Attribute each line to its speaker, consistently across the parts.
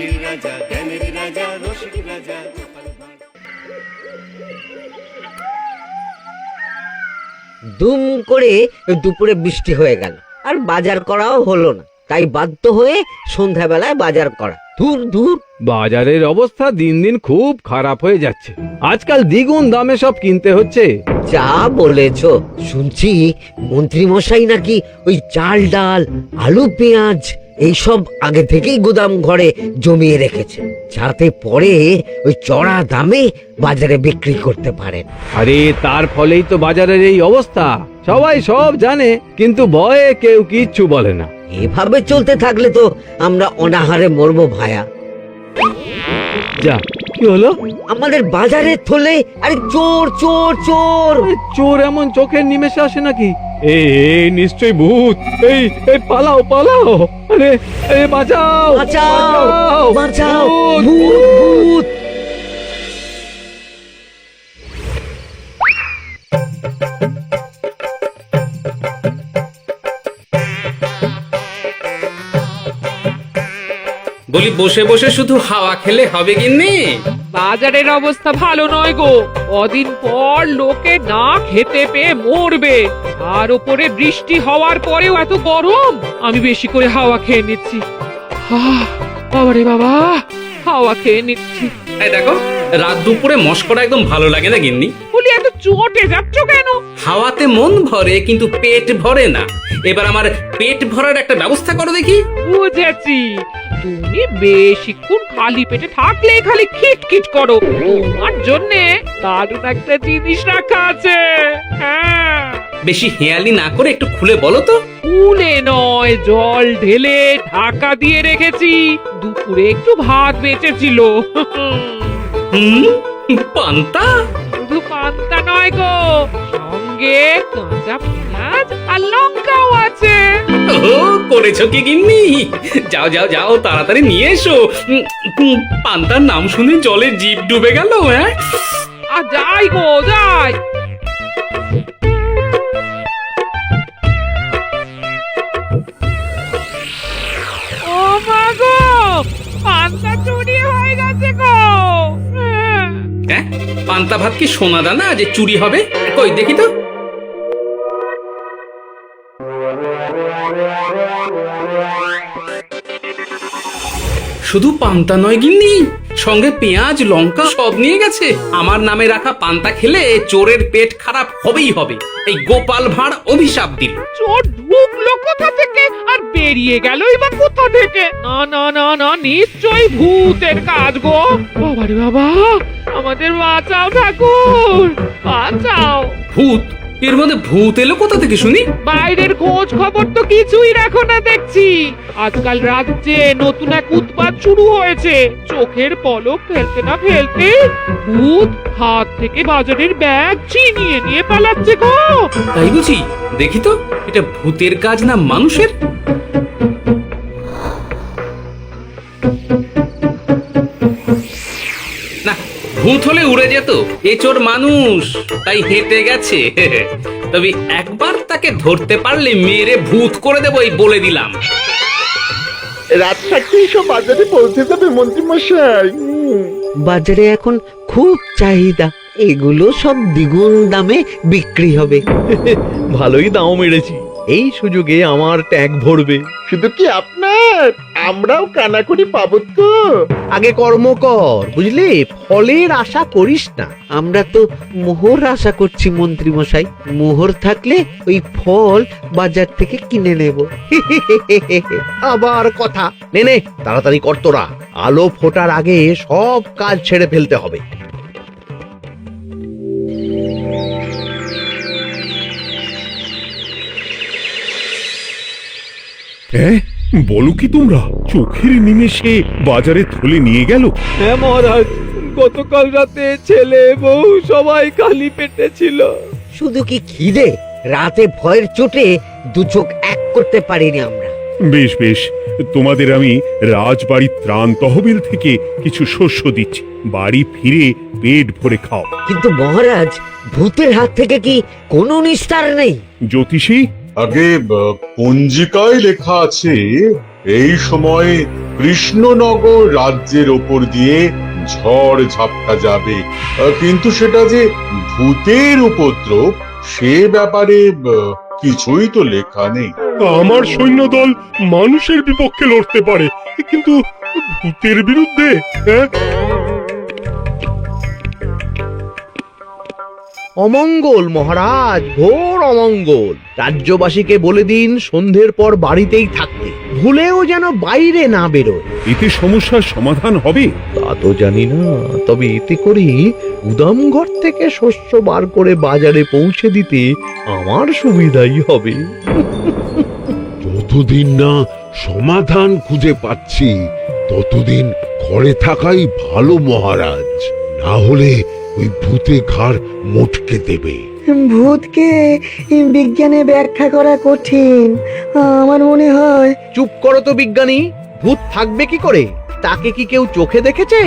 Speaker 1: খুশির রাজা, জ্ঞানের রাজা, রসিক রাজা।
Speaker 2: দুম করে দুপুরে বৃষ্টি হয়ে গেল, আর বাজার করাও হলো না। তাই বাধ্য হয়ে সন্ধ্যাবেলায় বাজার করা। ধুর ধুর,
Speaker 3: বাজারের অবস্থা দিন দিন খুব খারাপ হয়ে যাচ্ছে। আজকাল দ্বিগুণ দামে সব কিনতে হচ্ছে।
Speaker 2: যা বলেছ। শুনছি মন্ত্রী মশাই নাকি ওই চাল ডাল আলু পেঁয়াজ এইসব আগে থেকেই গুদাম ঘরে জমিয়ে রেখেছে, যাতে পরে ওই চড়া দামে বাজারে বিক্রি করতে পারেন।
Speaker 3: আরে তার ফলেই তো বাজারের এই অবস্থা। সবাই সব জানে, কিন্তু ভয়ে কেউ কিচ্ছু বলে না।
Speaker 2: এভাবে চলতে থাকলে তো আমরা অনাহারে মরবো ভায়া।
Speaker 3: যা, কি হলো?
Speaker 2: আমাদের বাজারে থলে আরে চোর চোর চোর।
Speaker 3: আরে, চোর এমন চোখের নিমেষে আসে নাকি? এই নিশ্চয়ই ভূত। এই এই পালাও পালাও। আরে বাঁচাও
Speaker 2: বাঁচাও বাঁচাও,
Speaker 3: ভূত,
Speaker 2: ভূত ভূত।
Speaker 4: বলি বসে বসে শুধু হাওয়া খেলে হবে গিন্নি?
Speaker 5: বাজারের অবস্থা ভালো নয় গো। কদিন পর লোকে না খেতে পেয়ে মরবে। আর উপরে বৃষ্টি হওয়ার পরেও এত গরম। আমি বেশি করে হাওয়া খেয়ে নিচ্ছি। বাবারে বাবা, হাওয়া খেয়ে নিচ্ছি।
Speaker 4: এই দেখো, রাত দুপুরে মস্করা একদম ভালো লাগে না গিন্নি।
Speaker 5: বলি এত চটে যাচ্ছ কেন?
Speaker 4: হাওয়াতে মন ভরে কিন্তু পেট ভরে না। এবার আমার পেট ভরার একটা ব্যবস্থা করো দেখি।
Speaker 5: বুঝেছি, তুমি বেশিক্ষণ খালি পেটে থাকলে খালি খিটখিট করো। তোমার জন্যে দারুণ একটা জিনিস রাখা আছে। হ্যাঁ,
Speaker 4: বেশি হেয়ালি না করে একটু খুলে বলো তো।
Speaker 5: ফুলে নয়, জল ঢেলে ঢাকা দিয়ে রেখেছি। দুপুরে একটু ভাত বেঁচেছিল।
Speaker 4: হুম, পান্তা?
Speaker 5: শুধু পান্তা নয় গো, সঙ্গে কাঁচা পেঁয়াজ আর লঙ্কাও আছে।
Speaker 4: ও, করেছো কি গিন্নি? যাও যাও যাও, তাড়াতাড়ি নিয়ে এসো। পান্তার নাম শুনে জলে জিভ ডুবে গেল। হ্যাঁ,
Speaker 5: আর যাই গো যাই। ও মা গো, পান্তা চুরি হয়ে গেছে গো।
Speaker 4: হ্যাঁ, পান্তা ভাত কি সোনা দানা যে চুরি হবে? কই দেখি তো। শুধু পান্তা নয় গিন্নি, সঙ্গে পেঁয়াজ লঙ্কা সব নিয়ে গেছে। আমার নামে রাখা পান্তা খেলে চোরের পেট খারাপ হবেই হবে। এই গোপাল ভাঁড় অভিশাপ দিল।
Speaker 5: চোর ঢুকলো কোথা থেকে আর বেরিয়ে গেলই বা কোথা থেকে? না না না না, নিশ্চয়ই ভূতের কাজ গো। বাবারে বাবা, আমাদের বাঁচাও ঠাকুর, বাঁচাও।
Speaker 4: ভূত? এর মধ্যে ভূত এলো কোথা থেকে শুনি?
Speaker 5: বাইরের খোঁজ খবর তো কিছুই রাখো না দেখছি। আজকাল রাজ্যে নতুন এক উৎপাত শুরু হয়েছে। চোখের পলক ফেলতে না ফেলতে ভূত হাত থেকে বাজারের ব্যাগ ছিনিয়ে নিয়ে পালাচ্ছে গো।
Speaker 4: তাই বুঝি? দেখি তো, এটা ভূতের কাজ না মানুষের? না, ভূত হলে উড়ে যেত। এ চোর মানুষ, তাই হেঁটে গেছে। তবে একবার তাকে ধরতে পারলে মেরে ভূত করে দেবো, এই বলে দিলাম।
Speaker 6: রাত থাকতেই সব বাজারে পৌঁছে যাবে মন্ত্রী মশাই।
Speaker 2: বাজারে এখন খুব চাহিদা, এগুলো সব দ্বিগুণ দামে বিক্রি হবে।
Speaker 7: ভালোই দাম মেরেছি, এই সুযোগে আমার ট্যাঙ্ক ভরবে।
Speaker 6: শুধু কি আপনার, আমরাও কানাকড়ি পাবো তো।
Speaker 7: আগে কর্ম কর, বুঝলি? ফলের আশা করিস না।
Speaker 2: আমরা তো মোহর আশা করছি মন্ত্রী মশাই। মোহর থাকলে ওই ফল বাজার থেকে কিনে নেব।
Speaker 7: আবার কথা। নে নে, তাড়াতাড়ি কর তোরা, আলো ফোটার আগে সব কাজ ছেড়ে ফেলতে হবে।
Speaker 8: বলো কি তোমরা, চোখের নিমেষে বাজারে থলে নিয়ে গেল?
Speaker 3: হ্যাঁ মহারাজ, গতকাল রাতে ছেলে বউ সবাই খালি পেটে ছিল।
Speaker 2: শুধু কি খিদে, রাতে ভয়ের চোটে দু চোখ এক করতে পারিনি আমরা।
Speaker 8: বেশ বেশ, তোমাদের আমি রাজবাড়ির ত্রাণ তহবিল থেকে কিছু শস্য দিচ্ছি। বাড়ি ফিরে পেট ভরে খাও।
Speaker 2: কিন্তু মহারাজ, ভূতের হাত থেকে কি কোনো নিস্তার নেই?
Speaker 8: জ্যোতিষী,
Speaker 9: আগে পঞ্জিকায় লেখা আছে এই সময় কৃষ্ণনগর রাজ্যের ওপর দিয়ে ঝড় ঝাপটা যাবে, কিন্তু সেটা যে ভূতের উপদ্রব সে ব্যাপারে কিছুই তো লেখা নেই।
Speaker 8: আমার সৈন্যদল মানুষের বিপক্ষে লড়তে পারে, কিন্তু ভূতের বিরুদ্ধে? হ্যাঁ,
Speaker 7: অমঙ্গল মহারাজ, ঘোর অমঙ্গল। রাজ্যবাসীকে বলে দিন সন্ধ্যের পর বাড়িতেই থাকতে, ভুলেও যেন বাইরে না বেরোয়।
Speaker 8: এতে সমস্যার সমাধান হবে?
Speaker 7: তা তো জানি না, তবে এতে করে গুদামঘর থেকে শস্য বার করে বাজারে পৌঁছে দিতে আমার সুবিধাই হবে।
Speaker 10: যতদিন না সমাধান খুঁজে পাচ্ছি ততদিন ঘরে থাকাই ভালো মহারাজ, না হলে ওই ভূতে ঘাড় মোটকে দেবে।
Speaker 11: ভূতকে বিজ্ঞানে ব্যাখ্যা করা কঠিন, আমার মনে হয়।
Speaker 7: চুপ করো তো বিজ্ঞানী, ভূত থাকবে কি করে? তাকে কি কেউ চোখে দেখেছে?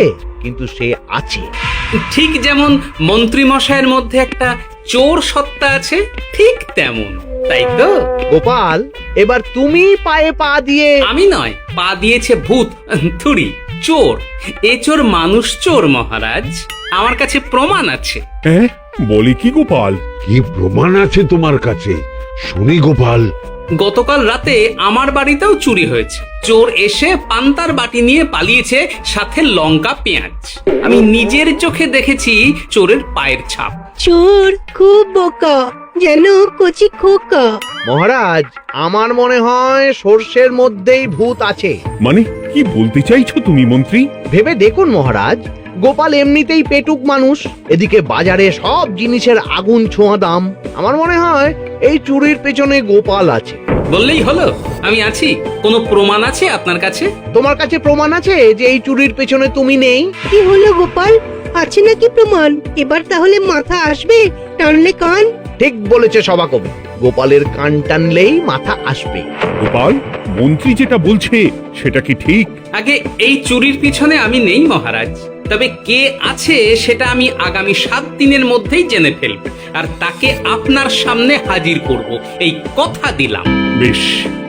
Speaker 7: কিন্তু সে আছে।
Speaker 4: ঠিক যেমন মন্ত্রী মশাইয়ের মধ্যে একটা চোর সত্তা আছে, ঠিক তেমন, তাই তো?
Speaker 7: গোপাল, এবার তুমি পায়ে পা দিয়ে।
Speaker 4: আমি নয়, পা দিয়েছে ভূত, থুড়ি চোর। এ চোর মানুষ চোর মহারাজ, আমার কাছে প্রমাণ আছে।
Speaker 8: হ্যাঁ, বলে কি গোপাল?
Speaker 10: কি প্রমাণ আছে তোমার কাছে? শুনি গোপাল।
Speaker 4: গতকাল রাতে আমার বাড়িতেও চুরি হয়েছে। চোর এসে পান্তার বাটি নিয়ে পালিয়েছে, সাথে লঙ্কা পেঁয়াজ। আমি নিজের চোখে দেখেছি চোরের পায়ের ছাপ।
Speaker 11: চোর খুব বোকা, যেন কচি খোকা।
Speaker 7: মহারাজ, আমার মনে হয় সর্ষের মধ্যেই ভূত আছে।
Speaker 8: মানে কি বলতে চাইছো তুমি মন্ত্রী?
Speaker 7: ভেবে দেখুন মহারাজ, গোপাল এমনিতেই পেটুক মানুষ, এদিকে বাজারে সব জিনিসের আগুন ছোঁয়া দাম। আমার মনে হয় এই চুরির পেছনে গোপাল আছে।
Speaker 4: বললেই হলো, আমি আছি। কোনো প্রমাণ আছে আপনার কাছে?
Speaker 7: তোমার কাছে প্রমাণ আছে যে এই চুরির পেছনে তুমি নেই?
Speaker 11: কি হলো গোপাল, আছে নাকি প্রমাণ? এবার তাহলে মাথা আসবে, টানলে কান।
Speaker 7: ঠিক বলেছে সভাকবি, গোপালের কান টানলেই মাথা আসবে।
Speaker 8: গোপাল, মন্ত্রী যেটা বলছে সেটা কি ঠিক?
Speaker 4: আগে এই চুরির পিছনে আমি নেই মহারাজ, তবে কে আছে সেটা আমি আগামী 7 দিনের মধ্যেই জেনে ফেলব, আর তাকে আপনার সামনে হাজির করব, এই কথা দিলাম।
Speaker 8: বেশ,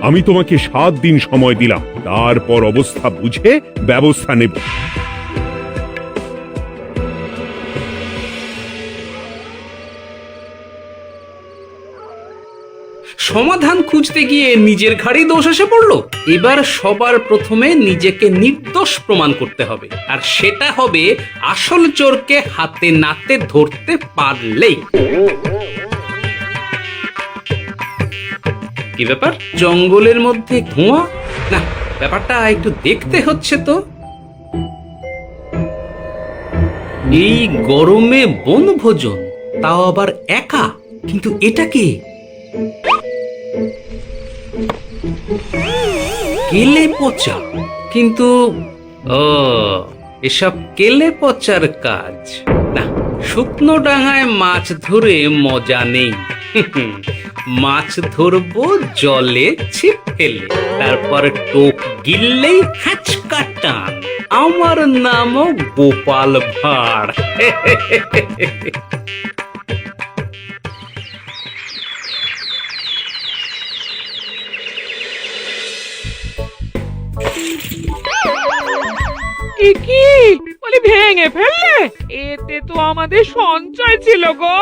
Speaker 8: আমি তোমাকে 7 দিন সময় দিলাম, তারপর অবস্থা বুঝে ব্যবস্থা নেব।
Speaker 4: সমাধান খুঁজতে গিয়ে নিজের ঘাড়েই দোষ এসে পড়লো। এবার সবার প্রথমে নিজেকে নির্দোষ প্রমাণ করতে হবে, আর সেটা হবে আসল চোরকে হাতে নাতে ধরতে পারলেই। কি ব্যাপার, জঙ্গলের মধ্যে ধোঁয়া? না, ব্যাপারটা একটু দেখতে হচ্ছে তো। এই গরমে বনভোজন, তাও আবার একা, কিন্তু এটা কি? কেলে পচা, কিন্তু এসব কেলে পচার কাজ না। শুকনো ডাঙায় মাছ ধরে মজা নেই। মাছ ধরবো জলে ছিপ ফেলে, তারপর টোপ গিললেই হ্যাচকা টান। আমার নামও গোপাল ভাঁড়।
Speaker 5: কি বলে ভেঙে ফেললে? এতে তো আমাদের সঞ্চয় ছিল গো।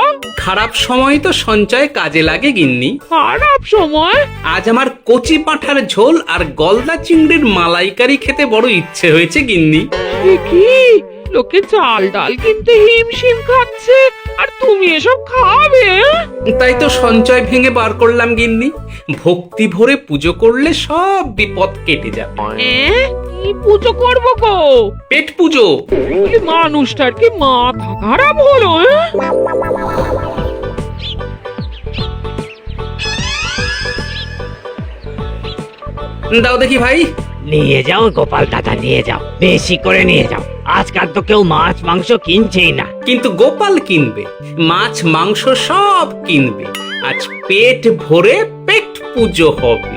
Speaker 4: খারাপ সময় তো সঞ্চয় কাজে লাগে গিন্নি।
Speaker 5: খারাপ সময়?
Speaker 4: আজ আমার কচি পাঁঠার ঝোল আর গলদা চিংড়ির মালাইকারি খেতে বড় ইচ্ছে হয়েছে গিন্নি।
Speaker 5: কি লোকে চাল ডাল কিনতে হিমশিম খাচ্ছে, আর তুমি এসব খাবে?
Speaker 4: তাই তো সঞ্চয় ভেঙে বার করলাম গিন্নি। ভক্তি ভরে পুজো করলে সব বিপদ কেটে যাবে।
Speaker 5: কি পুজো করবো গো?
Speaker 4: পেট পুজো।
Speaker 5: মানুষটার কি মাথা খারাপ হলো?
Speaker 4: দাও দেখি ভাই।
Speaker 2: নিয়ে যাও গোপাল দাদা, নিয়ে যাও, বেশি করে নিয়ে যাও। আজকাল তো কেউ মাছ মাংস কিনছেই না।
Speaker 4: কিন্তু গোপাল কিনবে, মাছ মাংস সব কিনবে। আজ পেট ভরে পেট পুজো হবে।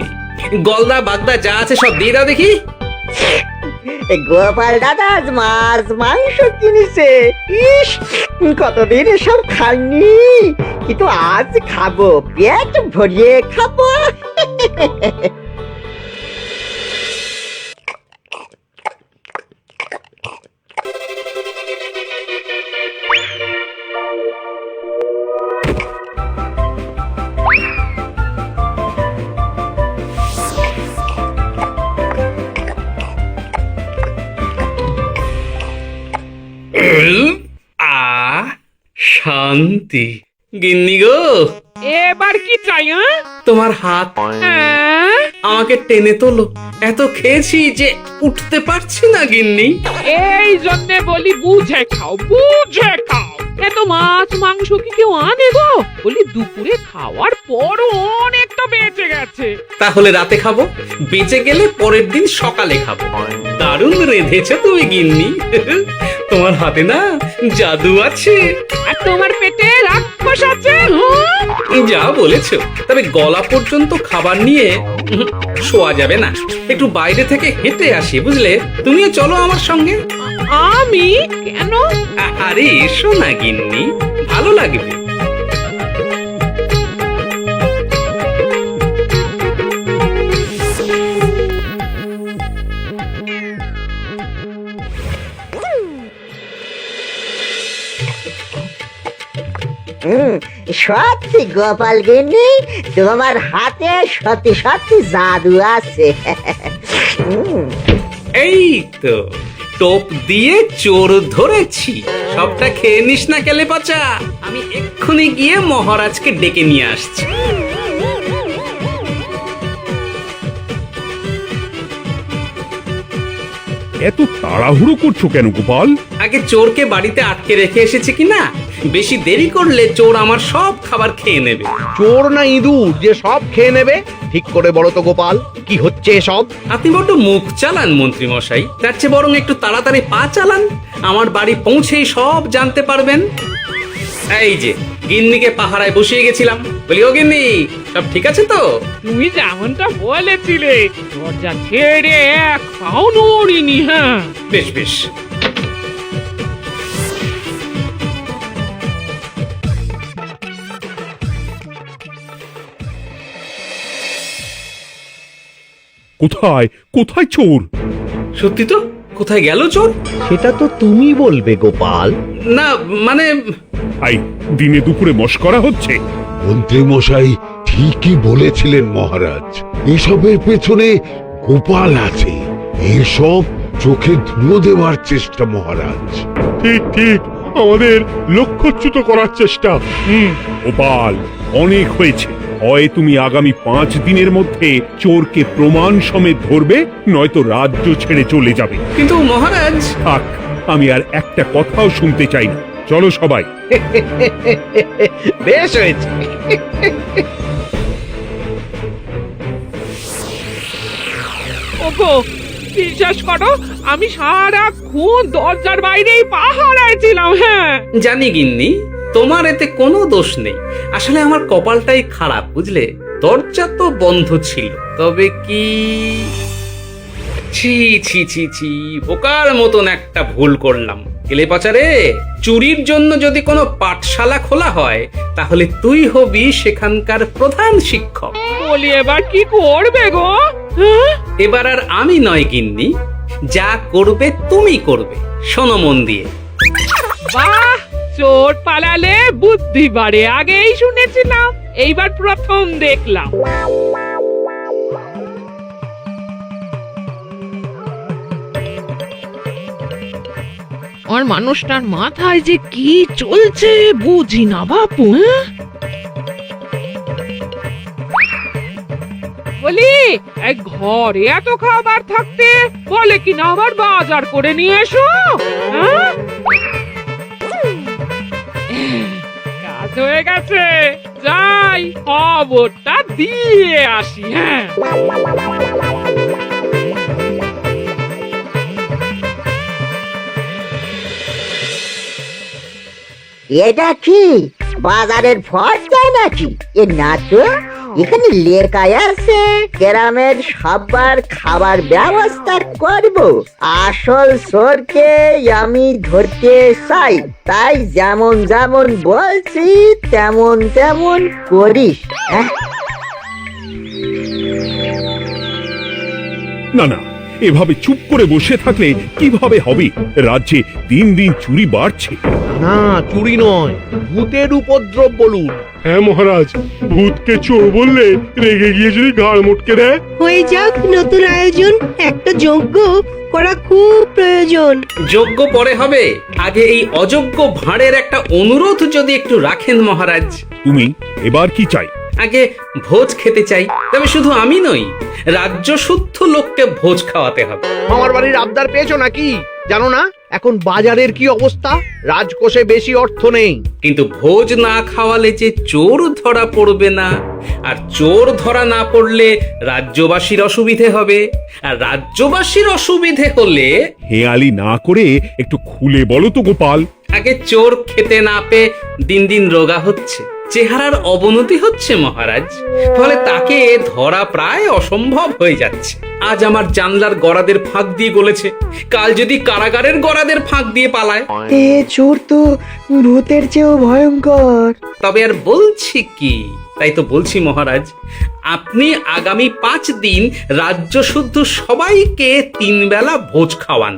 Speaker 4: গলদা বাগদা যা আছে সব দিয়ে দাও দেখি।
Speaker 11: গোপাল দাদা আজ মাছ মাংস কিনেছে। ইস, কতদিন এসব খাইনি, কিন্তু আজ খাবো, পেট ভরিয়ে খাবো।
Speaker 4: শান্তি। গিন্নি গো,
Speaker 5: এবার কি চাই?
Speaker 4: তোমার হাত
Speaker 5: হ্যাঁ?
Speaker 4: আমাকে টেনে তোলো। এত খেয়েছি যে উঠতে পারছি না গিন্নি।
Speaker 5: এই জন্যে বলি বুঝে খাও, বুঝে খাও। এত মাছ মাংস কি কেউ আনে গো? বলি দুপুরে খাওয়ার পরও অনেকটা বেঁচে গেছে।
Speaker 4: তাহলে রাতে খাবো, বেঁচে গেলে পরের দিন সকালে খাবো। দারুণ রেঁধেছ তুমি গিন্নি। তোমার হাতে না জাদু আছে।
Speaker 5: আর তোমার পেটে রাক্ষস আছে।
Speaker 4: যা বলেছো, তবে গলা পর্যন্ত খাবার নিয়ে শোয়া যাবে না। একটু বাইরে থেকে হেঁটে আসি, বুঝলে? তুমিও চলো আমার সঙ্গে।
Speaker 5: আমি কেন?
Speaker 4: আরে এসো না গিন্নি, ভালো লাগবে।
Speaker 11: সত্যি গোপাল গিন্নি, তোমার হাতে সত্যি সত্যি জাদু আছে।
Speaker 4: এই তো টোপ দিয়ে চোর ধরেছি। সবটা খেয়ে নিস না কেলে পচা। আমি এক্ষুনি গিয়ে মহারাজকে ডেকে নিয়ে আসছি।
Speaker 8: এত তাড়াহুড়ো করছো কেন গোপাল?
Speaker 4: আগে চোরকে বাড়িতে আটকে রেখে এসেছে কিনা, বেশি দেরি করলে চোর আমার সব খাবার খেয়ে নেবে।
Speaker 7: চোর না ইঁদুর যে সব খেয়ে নেবে? ঠিক করে বলো তো গোপাল, কি হচ্ছে এসব?
Speaker 4: আপনি বড্ড মুখ চালান মন্ত্রী মশাই, তার চেয়ে বরং একটু তাড়াতাড়ি পা চালান। আমার বাড়ি পৌঁছেই সব জানতে পারবেন। এই যে গিন্নিকে পাহারায় বসিয়ে গেছিলাম, বলি ও গিন্নি, সব ঠিক আছে তো?
Speaker 5: তুমি যেমনটা বলেছিলে, দরজা ছেড়ে এক পাও নড়িনি। হ্যাঁ,
Speaker 4: বেশ বেশ।
Speaker 8: কোথায় কোথায় চোর?
Speaker 4: সত্যি তো, কোথায় গেল চোর?
Speaker 7: সেটা তো তুমি বলবে গোপাল।
Speaker 4: না মানে
Speaker 8: আই দিনে দুপুরে মশকরা হচ্ছে।
Speaker 10: মন্ত্রী মশাই ঠিকই বলেছিলেন মহারাজ, এসবের পেছনে গোপাল আছে। এসব চোখে ধুলো দেওয়ার চেষ্টা মহারাজ।
Speaker 8: ঠিক ঠিক, আমাদের লক্ষ্যচ্যুত করার চেষ্টা। গোপাল, অনেক হয়েছে। হয় তুমি আগামী 5 দিনের মধ্যে চোরকে প্রমাণ সমেত ধরবে, নয়তো রাজ্য ছেড়ে চলে যাবে।
Speaker 4: কিন্তু মহারাজ।
Speaker 8: থাক, আমি আর একটা কথাও শুনতে চাই না। চলো সবাই।
Speaker 7: বেশ হয়েছে।
Speaker 5: ওগো, বিশ্বাস করো, আমি সারাক্ষণ দরজার বাইরেই পাহারায় ছিলাম। হ্যাঁ,
Speaker 4: জানি গিন্নি, তোমার এতে কোনো দোষ নেই। আসলে আমার কপালটাই খারাপ, বুঝলে? দরজা তো বন্ধ ছিল, তবে কি ছি ছি ছি ছি, বোকার মতন একটা ভুল করলাম। কেলে পাচারে, চুরির জন্য যদি কোনো পাঠশালা খোলা হয়, তাহলে তুই হবি সেখানকার প্রধান শিক্ষক।
Speaker 5: বলি এবার কি করবে গো? হ্যাঁ?
Speaker 4: এবার আর আমি নয় গিন্নি, যা করবে তুমি করবে। শোনো মন দিয়ে।
Speaker 5: বাহ, চোর পালালে বুদ্ধি বাড়ে, আগেই শুনেছিলাম, এইবার প্রথম দেখলাম। আর মানুষটার মাথায় যে কি চলছে বুঝি না বাপু। বলি, এক ঘরে এত খাবার থাকতে বলে কিনা আবার বাজার করে নিয়ে এসো। হ্যাঁ? কাজ হয়ে গেছে, যাই খবরটা দিয়ে আসি। হ্যাঁ,
Speaker 11: এটা কি বাজারের ফর্দা নাকি? এ না তো, এখানে লেখা আছে গ্রামের সবার খাবার ব্যবস্থা করব। আসল চোরকে আমি ধরতে চাই, তাই যেমন যেমন বলছি তেমন তেমন করিস।
Speaker 8: না না, এভাবে চুপ করে বসে থাকলে কিভাবে হবে? রাজ্যে দিন দিন চুরি বাড়ছে।
Speaker 7: না, চুরি নয়, ভূতের উপদ্রব বলুন।
Speaker 8: হ্যাঁ মহারাজ, ভূতকে চোর বললে রেগে গিয়ে যদি ঘাড় মোটকে দেয়।
Speaker 12: হয়ে যাক নতুন আয়োজন, একটা যজ্ঞ করা খুব প্রয়োজন।
Speaker 4: যোগ্য পরে হবে, আগে এই অযোগ্য ভাঁড়ের একটা অনুরোধ যদি একটু রাখেন মহারাজ।
Speaker 8: তুমি এবার কি চাই?
Speaker 4: আগে ভোজ খেতে চাই, তবে শুধু আমি নই, রাজ্য শুদ্ধ লোককে ভোজ খাওয়াতে হবে।
Speaker 7: আমার বাড়ির আবদার পেয়েছো নাকি? জানো না এখন বাজারের কি অবস্থা? রাজকোষে বেশি অর্থ নেই।
Speaker 4: কিন্তু ভোজ না খাওয়ালে যে চোর ধরা পড়বে না, আর চোর ধরা না পড়লে রাজ্যবাসীর অসুবিধে হবে, আর রাজ্যবাসীর অসুবিধে হলে
Speaker 8: হেয়ালি না করে একটু খুলে বলো তো গোপাল।
Speaker 4: আগে চোর খেতে না পেয়ে দিন দিন রোগা হচ্ছে, চেহারার অবনতি হচ্ছে মহারাজ, ফলে তাকে ধরা প্রায় অসম্ভব হয়ে যাচ্ছে। আজ আমার জানলার গড়াদের ফাঁক দিয়ে গলেছে, কাল যদি কারাগারের গড়াদের ফাঁক দিয়ে পালায়।
Speaker 11: এ চোর তো ভূতের চেয়েও ভয়ঙ্কর।
Speaker 4: তবে আর বলছি কি, তাই তো বলছি মহারাজ, আপনি আগামী 5 দিন রাজ্য শুদ্ধ সবাইকে 3 বেলা ভোজ খাওয়ান।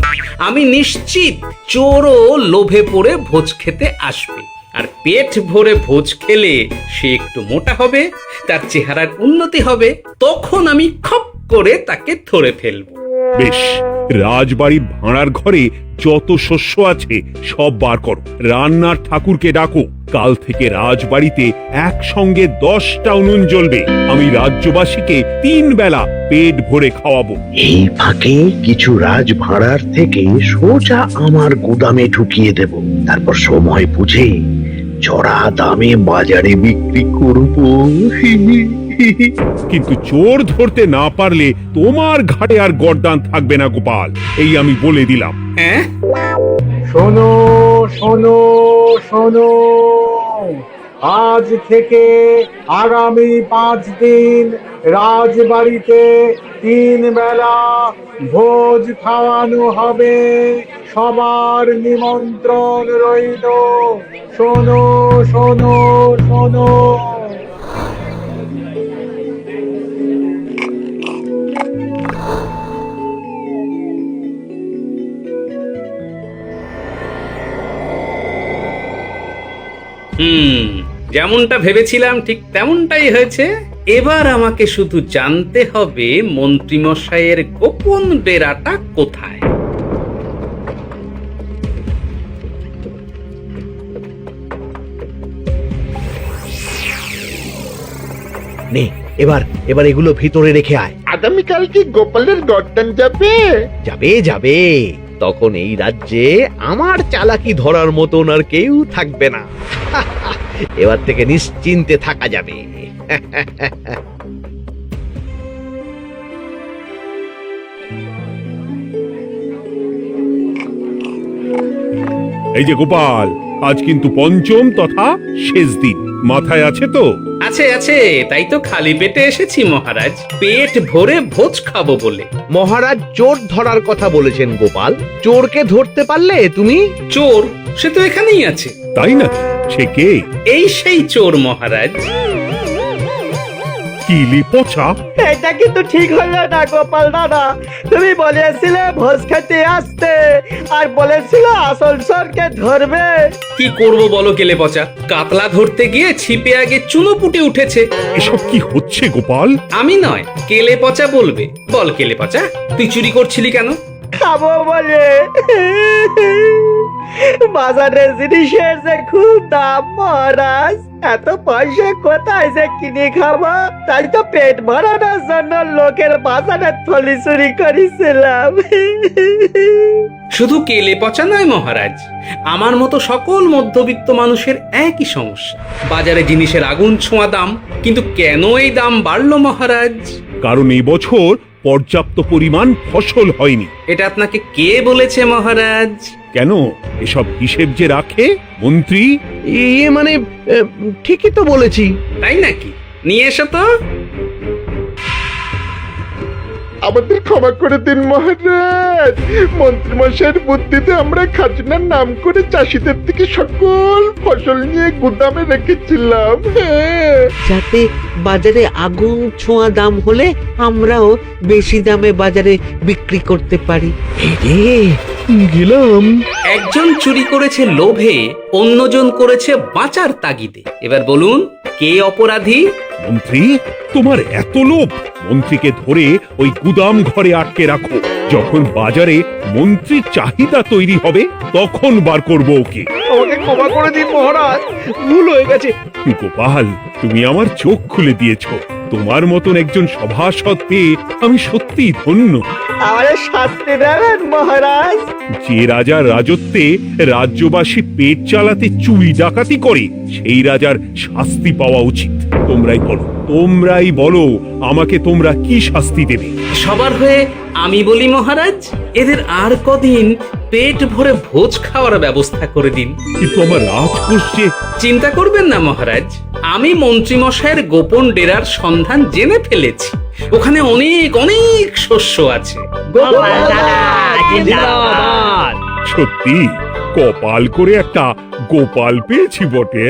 Speaker 4: আমি নিশ্চিত চোরও লোভে পড়ে ভোজ খেতে আসবে, আর পেট ভরে ভোজ খেলে সে একটু মোটা হবে, তার চেহারার উন্নতি হবে, তখন আমি খপ করে তাকে ধরে ফেলবো।
Speaker 8: বেশ, রাজবাড়ি ভাড়ার ঘরে যত শস্য আছে সব বার করো, রান্নার ঠাকুরকে ডাকো। কাল থেকে রাজবাড়িতে একসঙ্গে 10টা উনুন জ্বলবে। আমি রাজ্যবাসীকে 3 বেলা পেট ভরে খাওয়াবো।
Speaker 10: এই ফাঁকে কিছু রাজ ভাড়ার থেকে সোজা আমার গুদামে ঢুকিয়ে দেব, তারপর সময় বুঝে চড়া দামে বাজারে বিক্রি করব।
Speaker 8: কিন্তু চোর ধরতে না পারলে তোমার ঘাটে আর গর্দান থাকবে না গোপাল, এই আমি বলে দিলাম।
Speaker 4: হ্যাঁ,
Speaker 3: শোনো শোনো শোনো, আজ থেকে আগামী 5 দিন রাজবাড়িতে 3 বেলা ভোজ খাওয়ানো হবে, সবার নিমন্ত্রণ রইল। শোনো শোনো শোনো।
Speaker 4: যেমনটা ভেবেছিলাম ঠিক তেমনটাই হয়েছে। এবার আমাকে শুধু জানতে হবে মন্ত্রীমশাইয়ের গোপন ডেরাটা কোথায়।
Speaker 7: নে এবার এবার এগুলো ভিতরে রেখে আয়।
Speaker 6: আগামীকাল কি গোপালের গর্দান যাবে?
Speaker 7: যাবে যাবে, তখন এই রাজ্যে আমার চালাকি ধরার মতন আর কেউ থাকবে না। এবার থেকে নিশ্চিন্তে থাকা যাবে।
Speaker 8: এই যে গোপাল, আজ কিন্তু পঞ্চম তথা শেষ দিন, মাথায় আছে তো?
Speaker 4: আছে আছে, তাই তো খালি পেটে এসেছি মহারাজ, পেট ভরে ভোজ খাবো বলে।
Speaker 7: মহারাজ চোর ধরার কথা বলেছেন গোপাল, চোরকে ধরতে পারলে তুমি?
Speaker 4: চোর সে তো এখানেই আছে।
Speaker 8: তাই না? সে কে?
Speaker 4: এই সেই চোর মহারাজ।
Speaker 8: কিলি পচা,
Speaker 11: এটা কিন্তু ঠিক হলো না গোপাল দাদা। তুমি বলেছিলে ভোজ খেতে আসতে, আর বলেছিলে আসল চোরকে ধরবে।
Speaker 4: কি করব বলো কেলে পচা, কাতলা ধরতে গিয়ে ছিপে আগে চুনোপুটি উঠেছে।
Speaker 8: এসব কি হচ্ছে গোপাল?
Speaker 4: আমি নয়, কেলে পচা বলবে। বল কেলে পচা, তুই চুরি করছিলি কেন?
Speaker 11: খাবো বলে। বাজারের জিনিসের যে খুব দাম মহারাজ, এত পয়সা কোথায় যে কিনে খাবো? তাই তো পেট ভরানোর জন্য লোকের বাজারে থলি চুরি করেছিলাম।
Speaker 4: শুধু কেলে পচা নয় মহারাজ, আমার মতো সকল মধ্যবিত্ত মানুষের একই সমস্যা। বাজারে জিনিসের আগুন ছোঁয়া দাম, কিন্তু কেন এই দাম বাড়লো মহারাজ?
Speaker 8: কারণ এই বছর পর্যাপ্ত পরিমাণ ফসল হয়নি।
Speaker 4: এটা আপনাকে কে বলেছে মহারাজ?
Speaker 8: কেন, এসব হিসেব যে রাখে মন্ত্রী।
Speaker 7: ইয়ে মানে ঠিকই তো বলেছি।
Speaker 4: তাই নাকি? নিয়ে এসো তো।
Speaker 6: আমাদের ক্ষমা করে দিন মহারাজ, মন্ত্রীমশাইয়ের বুদ্ধিতে আমরা খাজনার নাম করে চাষিদের থেকে সকল ফসল নিয়ে গুদামে রেখেছিলাম।
Speaker 2: যাতে বাজারে আগুন ছোঁয়া দাম হলে আমরাও বেশি দামে বাজারে বিক্রি করতে পারি।
Speaker 7: গেলাম।
Speaker 4: একজন চুরি করেছে লোভে, অন্যজন করেছে বাঁচার তাগিদে। এবার বলুন কে অপরাধী?
Speaker 8: মন্ত্রী, তোমার এত লোভ! মন্ত্রীকে ধরে ওই গুদাম ঘরে আটকে রাখো। যখন বাজারে মন্ত্রীর চাহিদা তৈরি হবে তখন বার করবো ওকে।
Speaker 7: আমাকে ক্ষমা করে দিন মহারাজ, ভুল হয়ে গেছে।
Speaker 8: গোপাল, তুমি আমার চোখ খুলে দিয়েছো। তোমার মতন একজন সভাসদ পেয়ে আমি সত্যিই ধন্য।
Speaker 11: আমারে শাস্তি দেবেন মহারাজ?
Speaker 8: যে রাজার রাজত্বে রাজ্যবাসী পেট চালাতে চুরি ডাকাতি করে সেই রাজার শাস্তি পাওয়া উচিত। তোমরাই বলো আমাকে তোমরা কি শাস্তি দেবে?
Speaker 4: সবার হয়ে আমি বলি মহারাজ, এদের আর কদিন পেট ভরে ভোজ খাওয়ার ব্যবস্থা করে দিন।
Speaker 8: কিন্তু আমার রাজকোষ যে...
Speaker 4: চিন্তা করবেন না মহারাজ, আমি মন্ত্রীমশাইয়ের গোপন ডেরার সন্ধান জেনে ফেলেছি। ওখানে অনেক অনেক শস্য আছে।
Speaker 8: সত্যি কপাল করে একটা গোপাল পেয়েছি বটে।